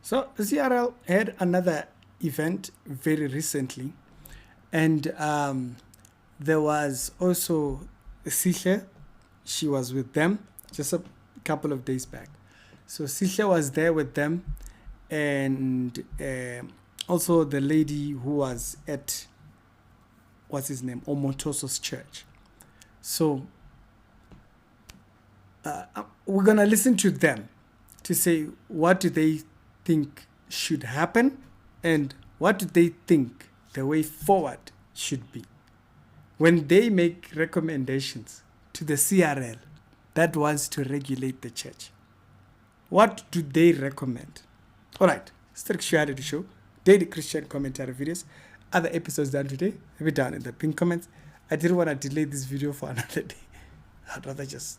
So CRL had another event very recently, and there was also Sihle. She was with them just a couple of days back. So Sihle was there with them, and also the lady who was at, what's his name, Omotoso's church. So we're going to listen to them to say what do they think should happen and what do they think the way forward should be when they make recommendations to the CRL that wants to regulate the church. What do they recommend? All right, Strict Show, daily Christian commentary videos. Other episodes done today, maybe down in the pinned comments. I didn't want to delay this video for another day. I'd rather just...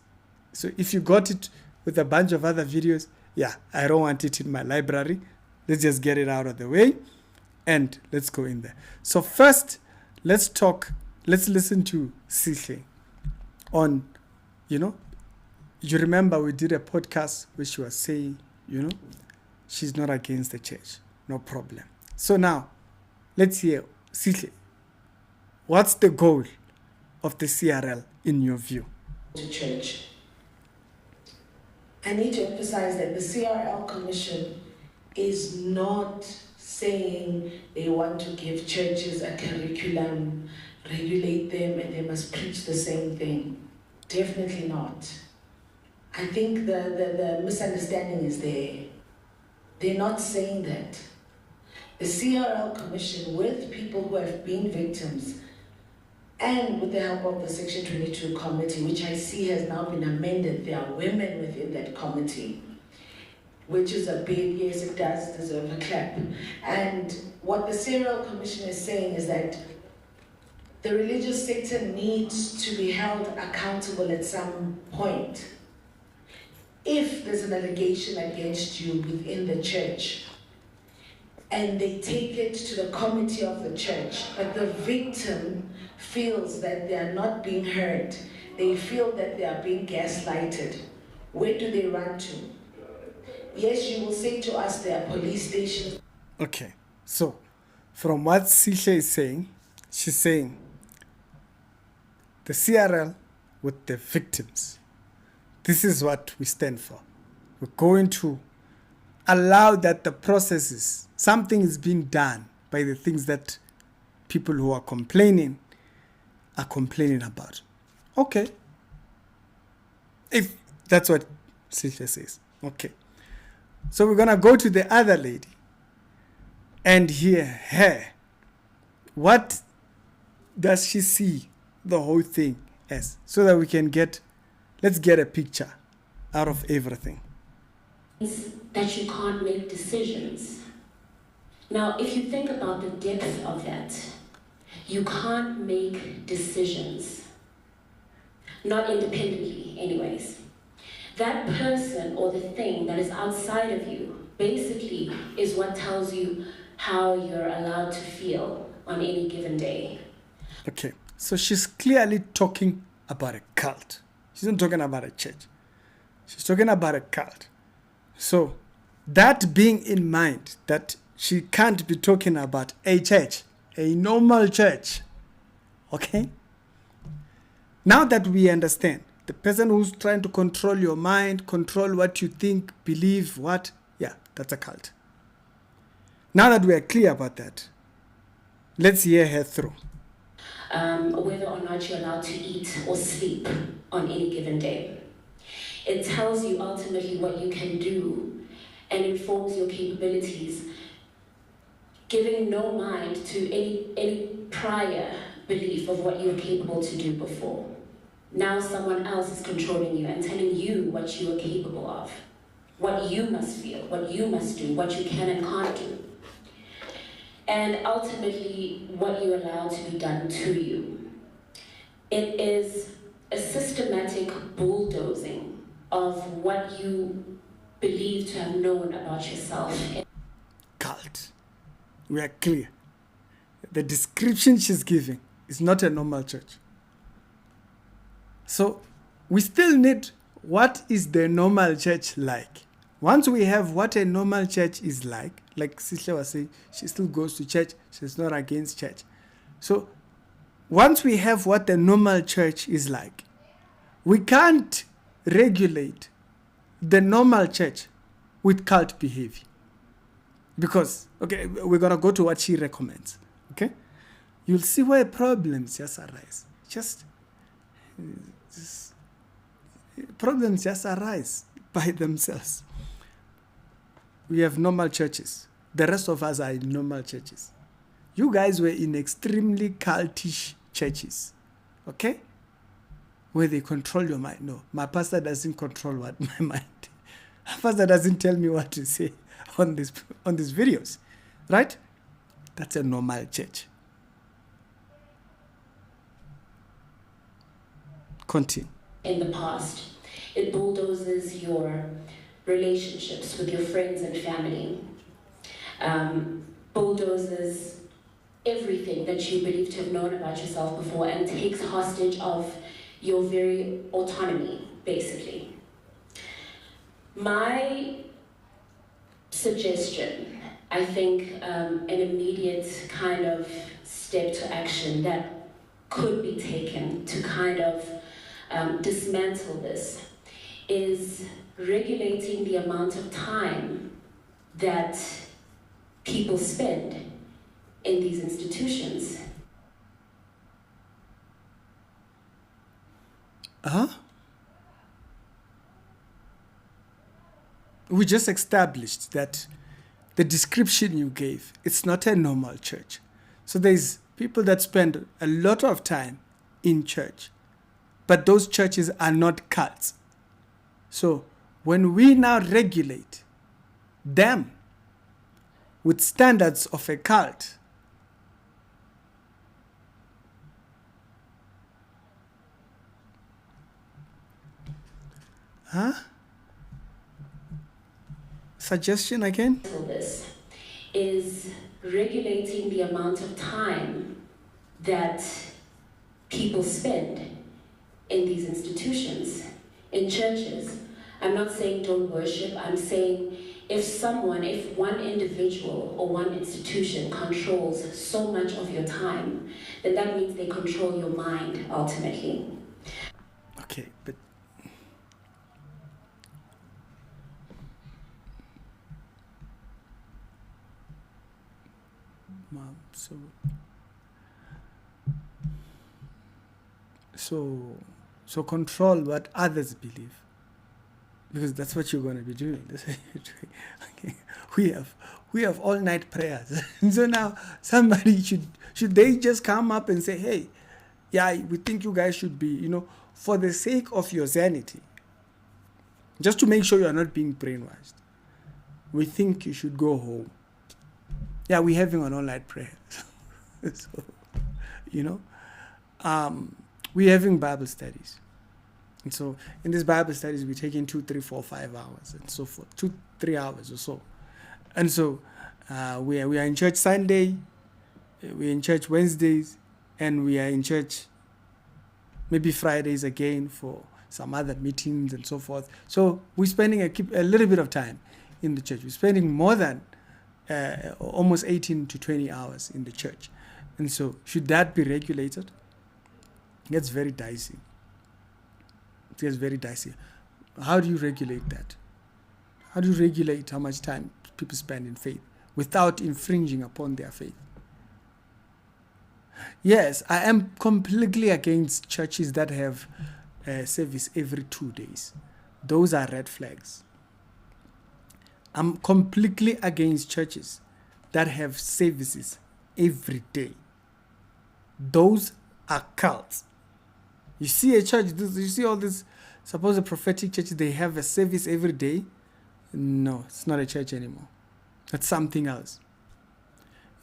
So if you got it with a bunch of other videos, yeah, I don't want it in my library. Let's just get it out of the way and let's go in there. So first, let's listen to Sihle on, you remember we did a podcast where she was saying, she's not against the church, no problem. So now, let's hear Sihle. What's the goal of the CRL in your view? To church. I need to emphasize that the CRL Commission is not saying they want to give churches a curriculum, regulate them, and they must preach the same thing. Definitely not. I think the misunderstanding is there. They're not saying that. The CRL Commission, with people who have been victims, and with the help of the Section 22 committee, which I see has now been amended, there are women within that committee, which is a big, yes, it does deserve a clap. And what the CRL Commission is saying is that the religious sector needs to be held accountable at some point. If there's an allegation against you within the church, and they take it to the committee of the church, but the victim feels that they are not being heard, they feel that they are being gaslighted, where do they run to? Yes, you will say to us there are police stations. Okay, so from what Sihle is saying, she's saying the CRL with the victims. This is what we stand for. We're going to allow that the processes, something is being done by the things that people who are complaining about. Okay. If that's what Sihle says. Okay. So we're going to go to the other lady and hear her. What does she see the whole thing as? So that we can let's get a picture out of everything. That you can't make decisions. Now, if you think about the depth of that, you can't make decisions. Not independently, anyways. That person or the thing that is outside of you basically is what tells you how you're allowed to feel on any given day. Okay, so she's clearly talking about a cult. She's not talking about a church. She's talking about a cult. So that being in mind, that she can't be talking about a church, a normal church. Okay? Now that we understand, the person who's trying to control your mind, control what you think, believe, what? Yeah, that's a cult. Now that we are clear about that, let's hear her through. Whether or not you're allowed to eat or sleep on any given day. It tells you ultimately what you can do and informs your capabilities, giving no mind to any prior belief of what you were capable to do before. Now someone else is controlling you and telling you what you are capable of, what you must feel, what you must do, what you can and can't do. And ultimately, what you're allowed to be done to you. It is a systematic bulldozing of what you believe to have known about yourself. Cult. We are clear. The description she's giving is not a normal church. So we still need, what is the normal church like? Once we have what a normal church is like Sister was saying, she still goes to church. She's not against church. So once we have what the normal church is like, we can't regulate the normal church with cult behavior. Because, okay, we're going to go to what she recommends. Okay? You'll see where problems just arise. Just problems just arise by themselves. We have normal churches. The rest of us are in normal churches. You guys were in extremely cultish churches. Okay? Where they control your mind. No, my pastor doesn't control my mind. My pastor doesn't tell me what to say on these videos. Right? That's a normal church. Continue. In the past, it bulldozes your relationships with your friends and family, bulldozes everything that you believe to have known about yourself before, and takes hostage of your very autonomy, basically. My suggestion, I think, an immediate kind of step to action that could be taken to kind of dismantle this is regulating the amount of time that people spend in these institutions. We just established that the description you gave, it's not a normal church. So there's people that spend a lot of time in church, but those churches are not cults. So when we now regulate them with standards of a cult, suggestion again? This is regulating the amount of time that people spend in these institutions, in churches. I'm not saying don't worship, I'm saying if one individual or one institution controls so much of your time, then that means they control your mind ultimately. Okay, but Mom, so control what others believe, because that's what you're going to be doing. That's what you're doing. Okay. We have all night prayers. So now somebody should they just come up and say, hey, yeah, we think you guys should be, for the sake of your sanity, just to make sure you are not being brainwashed, we think you should go home. Yeah, we're having an all-night prayer. So, we're having Bible studies. And so in these Bible studies, we're taking 2, 3, 4, 5 hours and so forth, 2, 3 hours or so. And so we are in church Sunday, we're in church Wednesdays, and we are in church maybe Fridays again for some other meetings and so forth. So we're spending a little bit of time in the church. We're spending more than almost 18 to 20 hours in the church. And so should that be regulated? It gets very dicey. It gets very dicey. How do you regulate that? How do you regulate how much time people spend in faith without infringing upon their faith? Yes, I am completely against churches that have service every 2 days. Those are red flags. I'm completely against churches that have services every day. Those are cults. You see a church, you see all these supposed prophetic churches, they have a service every day. No, it's not a church anymore. That's something else.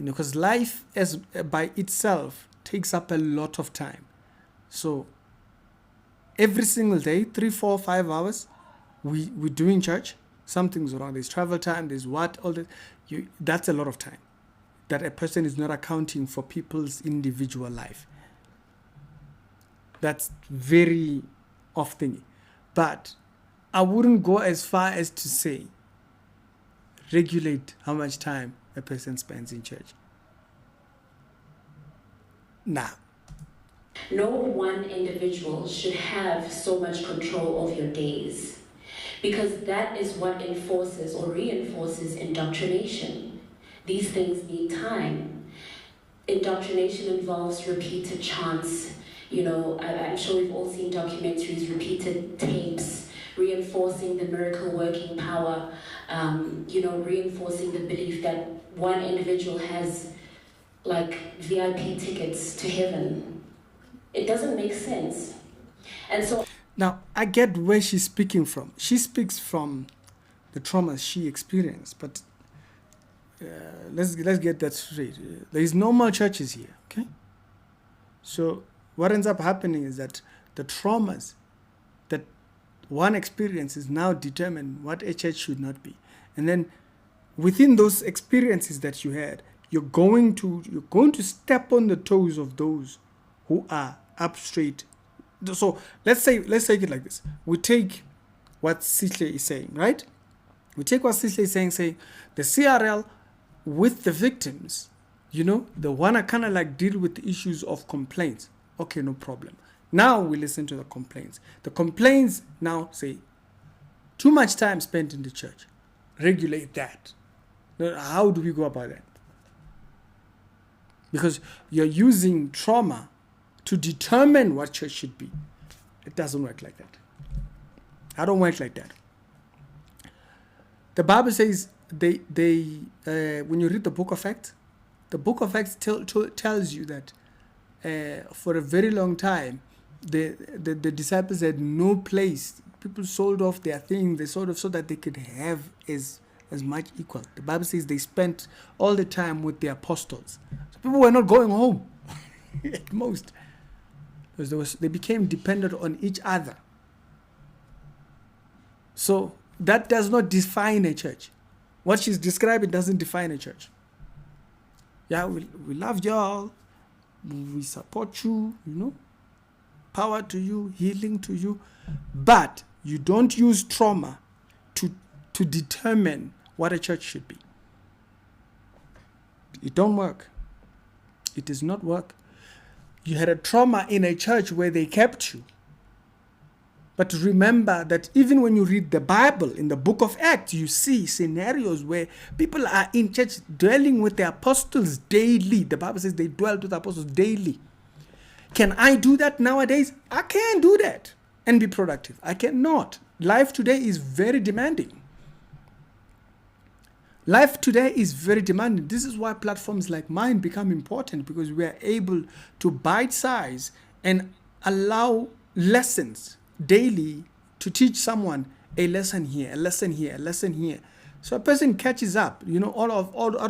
Because life as by itself takes up a lot of time. So every single day, 3, 4, 5 hours, we're doing church. Something's wrong. There's travel time. There's what all that. That's a lot of time that a person is not accounting for people's individual life. That's very off-thinking. But I wouldn't go as far as to say regulate how much time a person spends in church? Nah. No one individual should have so much control of your days, because that is what enforces or reinforces indoctrination. These things need time. Indoctrination involves repeated chants. I'm sure we've all seen documentaries, repeated tapes, reinforcing the miracle working power, reinforcing the belief that one individual has like VIP tickets to heaven. It doesn't make sense. And so now I get where she's speaking from. She speaks from the traumas she experienced, but let's get that straight. There is normal churches here, okay? So what ends up happening is that the traumas that one experiences now determine what a church should not be. And then within those experiences that you had, you're going to step on the toes of those who are up straight. So let's take it like this. We take what Sihle is saying, right? We take what Sihle is saying the CRL with the victims, they want to kind of like deal with the issues of complaints. Okay, no problem. Now we listen to the complaints. The complaints now say, too much time spent in the church. Regulate that. How do we go about that? Because you're using trauma to determine what church should be. It doesn't work like that. I don't work like that. The Bible says when you read the book of Acts, the book of Acts tells you that for a very long time, the disciples had no place. People sold off their things, they sold off so that they could have as much equal. The Bible says they spent all the time with the apostles. So people were not going home at most. Because they became dependent on each other. So that does not define a church. What she's describing doesn't define a church. Yeah, we love y'all. We support you, Power to you, healing to you. But you don't use trauma to determine what a church should be. It don't work. It does not work. You had a trauma in a church where they kept you. But remember that even when you read the Bible, in the book of Acts, you see scenarios where people are in church dwelling with the apostles daily. The Bible says they dwelled with the apostles daily. Can I do that nowadays? I can't do that and be productive. I cannot. Life today is very demanding. Life today is very demanding. This is why platforms like mine become important, because we are able to bite size and allow lessons daily to teach someone a lesson here, a lesson here, a lesson here. So a person catches up, out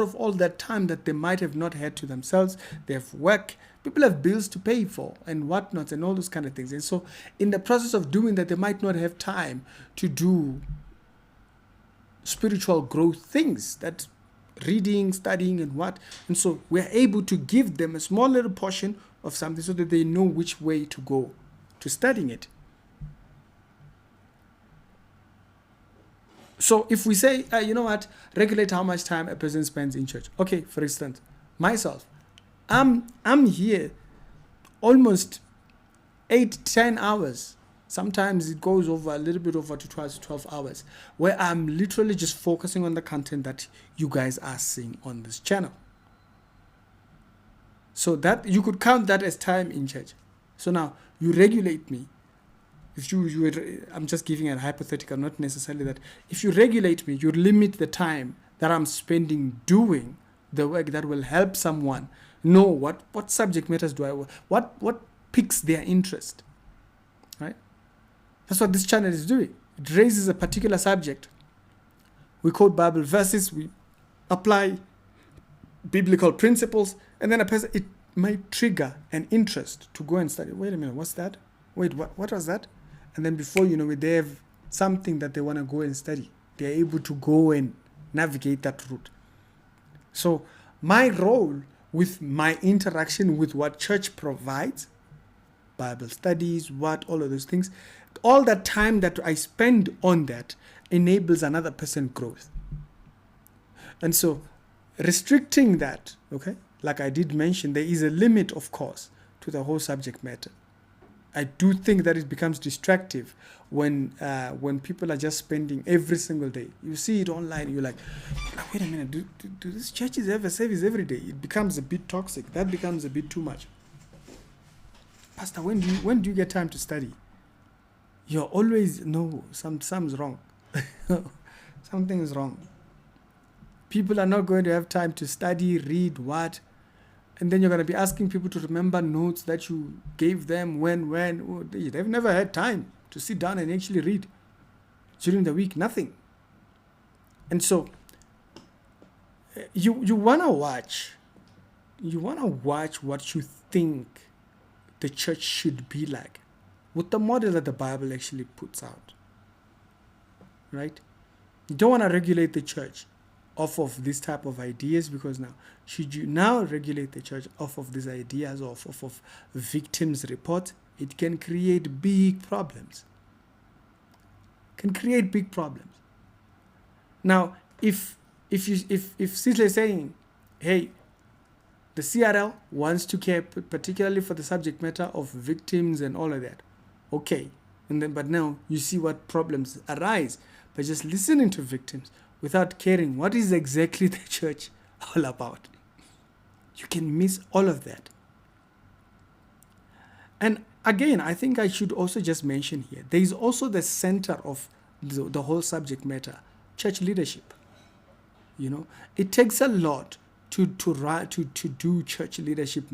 of all that time that they might have not had to themselves. They have work, people have bills to pay for and whatnot and all those kind of things. And so in the process of doing that, they might not have time to do spiritual growth things, that reading, studying and what. And so we're able to give them a small little portion of something so that they know which way to go to studying it. So if we say, regulate how much time a person spends in church. Okay, for instance, myself, I'm here almost 8-10 hours. Sometimes it goes over a little bit over to 12 hours, where I'm literally just focusing on the content that you guys are seeing on this channel. So that you could count that as time in church. So now you regulate me. If I'm just giving a hypothetical, not necessarily that. If you regulate me, you limit the time that I'm spending doing the work that will help someone know what subject matters do I want, what piques their interest, right? That's what this channel is doing. It raises a particular subject. We quote Bible verses, we apply biblical principles, and then a person, it might trigger an interest to go and study. Wait a minute, what's that? Wait, what was that? And then before you know it, they have something that they want to go and study. They're able to go and navigate that route. So my role with my interaction with what church provides, Bible studies, all of those things, all that time that I spend on that enables another person growth. And so restricting that, okay, like I did mention, there is a limit, of course, to the whole subject matter. I do think that it becomes distractive when people are just spending every single day. You see it online, you're like, wait a minute, do these churches have a service every day? It becomes a bit toxic. That becomes a bit too much. Pastor, when do you get time to study? You're always, no, something's wrong. Something's wrong. People are not going to have time to study, read, what? And then you're going to be asking people to remember notes that you gave them when. Oh, they've never had time to sit down and actually read. During the week, nothing. And so you want to watch. You want to watch what you think the church should be like, with the model that the Bible actually puts out. Right? You don't want to regulate the church off of this type of ideas, because now, should you now regulate the church off of these ideas, off of victims' report, it can create big problems. Now, if Sisley is saying, hey, the CRL wants to care particularly for the subject matter of victims and all of that, okay, but now you see what problems arise by just listening to victims without caring what is exactly the church all about. You can miss all of that. And again, I think I should also just mention here, there is also the center of the whole subject matter, church leadership. It takes a lot to do church leadership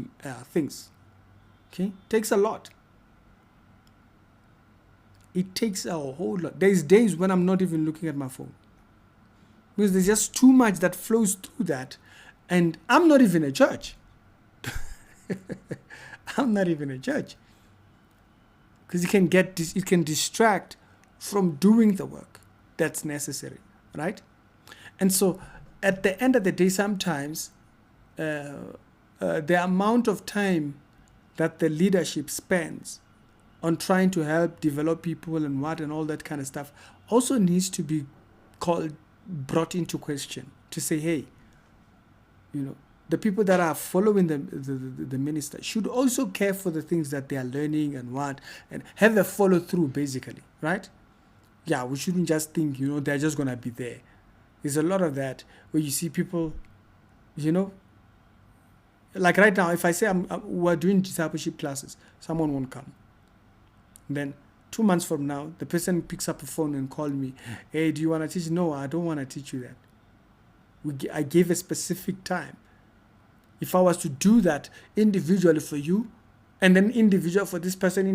things. Okay, it takes a lot. It takes a whole lot. There's days when I'm not even looking at my phone, because there's just too much that flows through that, and I'm not even a church. I'm not even a church, because it can distract from doing the work that's necessary, right? And so, at the end of the day, sometimes the amount of time that the leadership spends on trying to help develop people and all that kind of stuff also needs to be brought into question, to say, hey, the people that are following the minister should also care for the things that they are learning and have a follow through, basically, right? Yeah, we shouldn't just think, they're just going to be there. There's a lot of that where you see people, like right now, if I say we're doing discipleship classes, someone won't come. Then 2 months from now, the person picks up a phone and calls me, hey, do you want to teach? No, I don't want to teach you that. I gave a specific time. If I was to do that individually for you, and then individual for this person,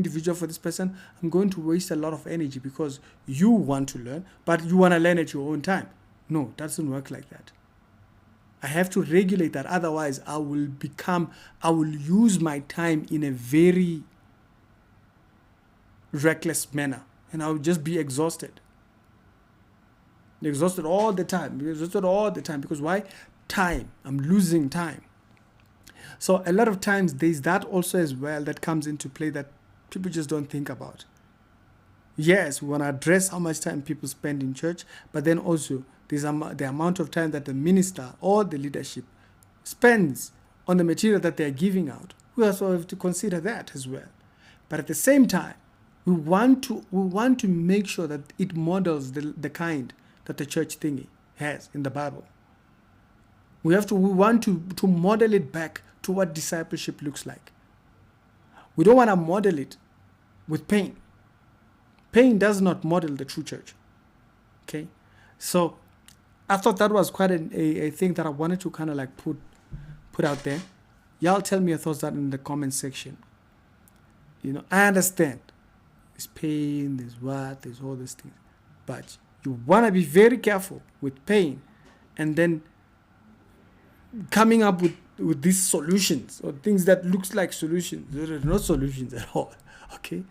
I'm going to waste a lot of energy, because you want to learn, but you want to learn at your own time. No, it doesn't work like that. I have to regulate that. Otherwise, I will use my time in a very reckless manner, and I will just be exhausted. Exhausted all the time. Because why? Time. I'm losing time. So a lot of times there's that also as well that comes into play that people just don't think about. Yes, we want to address how much time people spend in church, but then also there's the amount of time that the minister or the leadership spends on the material that they're giving out. We also have to consider that as well. But at the same time, we want to make sure that it models the kind that the church thingy has in the Bible. We want to model it back to what discipleship looks like. We don't want to model it with pain. Pain does not model the true church. Okay? So I thought that was quite a thing that I wanted to kind of like put out there. Y'all tell me your thoughts that in the comment section. I understand. There's pain, there's all these things. But you want to be very careful with pain, and then coming up with these solutions or things that looks like solutions. There are no solutions at all. Okay?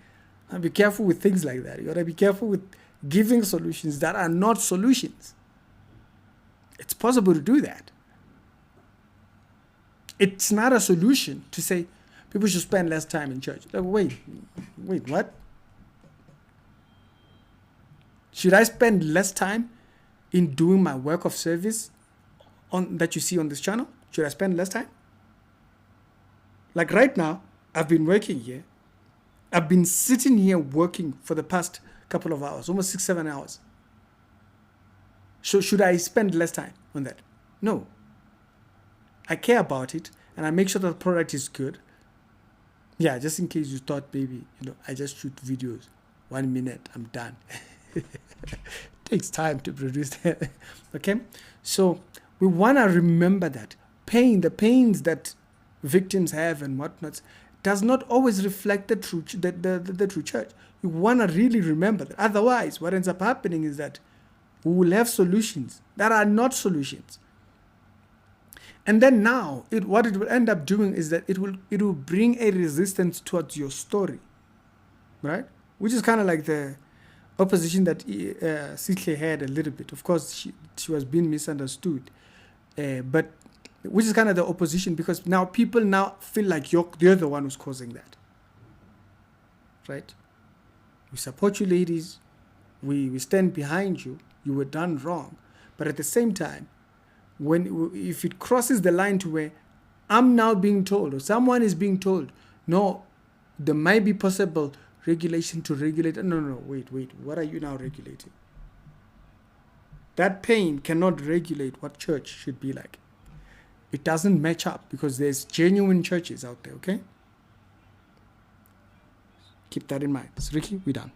And be careful with things like that. You got to be careful with giving solutions that are not solutions. It's possible to do that. It's not a solution to say people should spend less time in church. Like, wait, what? Should I spend less time in doing my work of service on that you see on this channel? Should I spend less time? Like right now, I've been working here. I've been sitting here working for the past couple of hours, almost 6-7 hours. So should I spend less time on that? No. I care about it, and I make sure that the product is good. Yeah, just in case you thought maybe, I just shoot videos. 1 minute, I'm done. Takes time to produce that. Okay? So we want to remember that the pains that victims have and whatnot, does not always reflect the true church. You want to really remember that. Otherwise, what ends up happening is that we will have solutions that are not solutions. And then now, what it will end up doing is that it will bring a resistance towards your story, right? Which is kind of like the opposition that Sihle had a little bit. Of course, she was being misunderstood, but which is kind of the opposition, because now people now feel like you're the one who's causing that, right? We support you, ladies. We stand behind you. You were done wrong, but at the same time, if it crosses the line to where I'm now being told, or someone is being told, no, there might be possible regulation to regulate. No, wait, what are you now regulating? That pain cannot regulate what church should be like. It doesn't match up, because there's genuine churches out there, okay? Keep that in mind. So Ricky, we're done.